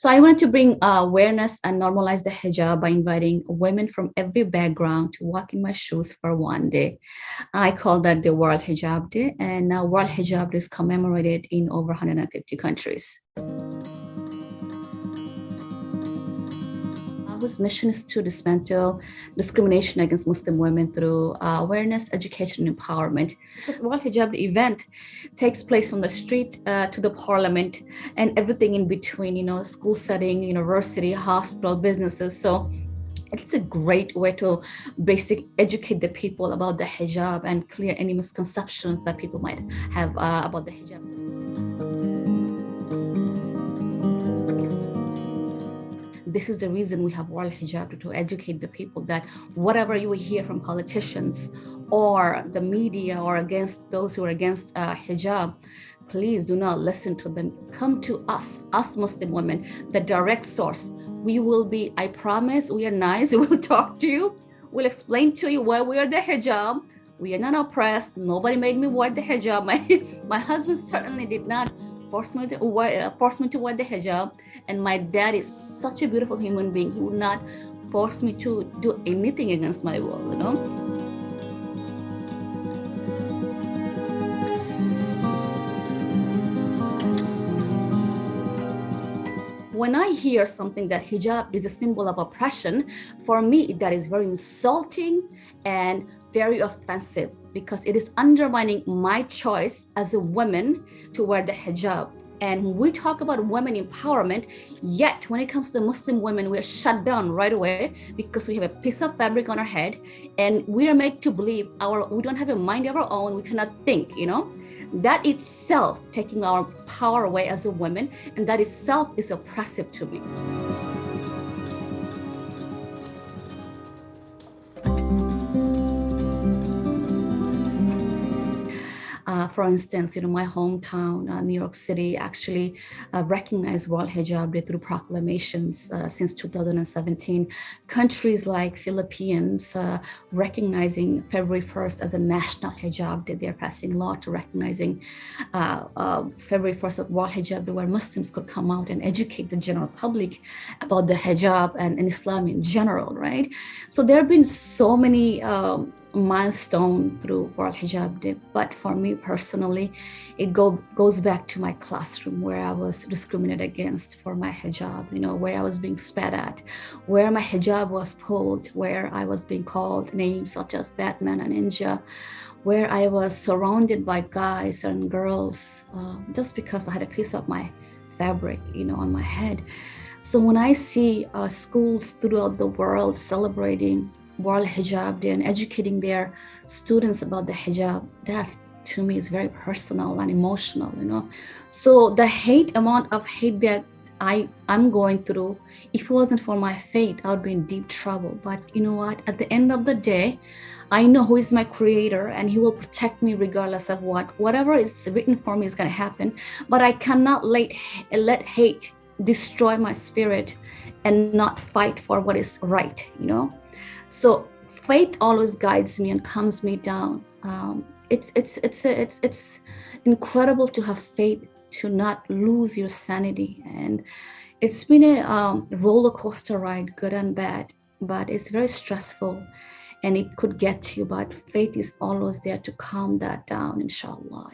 So I wanted to bring awareness and normalize the hijab by inviting women from every background to walk in my shoes for one day. I call that the World Hijab Day, and now World Hijab Day is commemorated in over 150 countries. Whose mission is to dismantle discrimination against Muslim women through awareness, education, and empowerment. This World Hijab event takes place from the street to the parliament and everything in between, school setting, university, hospital, businesses. So it's a great way to educate the people about the hijab and clear any misconceptions that people might have about the hijab. This is the reason we have World Hijab, to educate the people that whatever you hear from politicians or the media or against those who are against hijab, please do not listen to them. Come to us Muslim women, the direct source. We will be, I promise, we are nice. We will talk to you. We'll explain to you why we are the hijab. We are not oppressed. Nobody made me wear the hijab. My husband certainly did not force me to wear the hijab. And my dad is such a beautiful human being. He would not force me to do anything against my will, When I hear something that hijab is a symbol of oppression, for me, that is very insulting and very offensive, because it is undermining my choice as a woman to wear the hijab. And we talk about women empowerment, yet when it comes to Muslim women, we are shut down right away because we have a piece of fabric on our head and we are made to believe we don't have a mind of our own, we cannot think, That itself taking our power away as a woman, and that itself is oppressive to me. For instance, my hometown, New York City, actually recognized World Hijab Day through proclamations since 2017. Countries like Philippines recognizing February 1st as a national hijab day. They're passing law to recognizing February 1st as World Hijab Day, where Muslims could come out and educate the general public about the hijab and Islam in general, right? So there have been so many milestone through World Hijab Day, but for me personally, it goes back to my classroom where I was discriminated against for my hijab, where I was being spat at, where my hijab was pulled, where I was being called names such as Batman and Ninja, where I was surrounded by guys and girls just because I had a piece of my fabric, on my head. So when I see schools throughout the world celebrating World Hijab Day and educating their students about the hijab, that to me is very personal and emotional, So the amount of hate that I'm going through, if it wasn't for my faith, I would be in deep trouble. But you know what? At the end of the day, I know who is my creator and he will protect me regardless of whatever is written for me is going to happen. But I cannot let hate destroy my spirit and not fight for what is right, So faith always guides me and calms me down. It's incredible to have faith, to not lose your sanity. And it's been a roller coaster ride, good and bad, but it's very stressful and it could get to you. But faith is always there to calm that down, inshallah,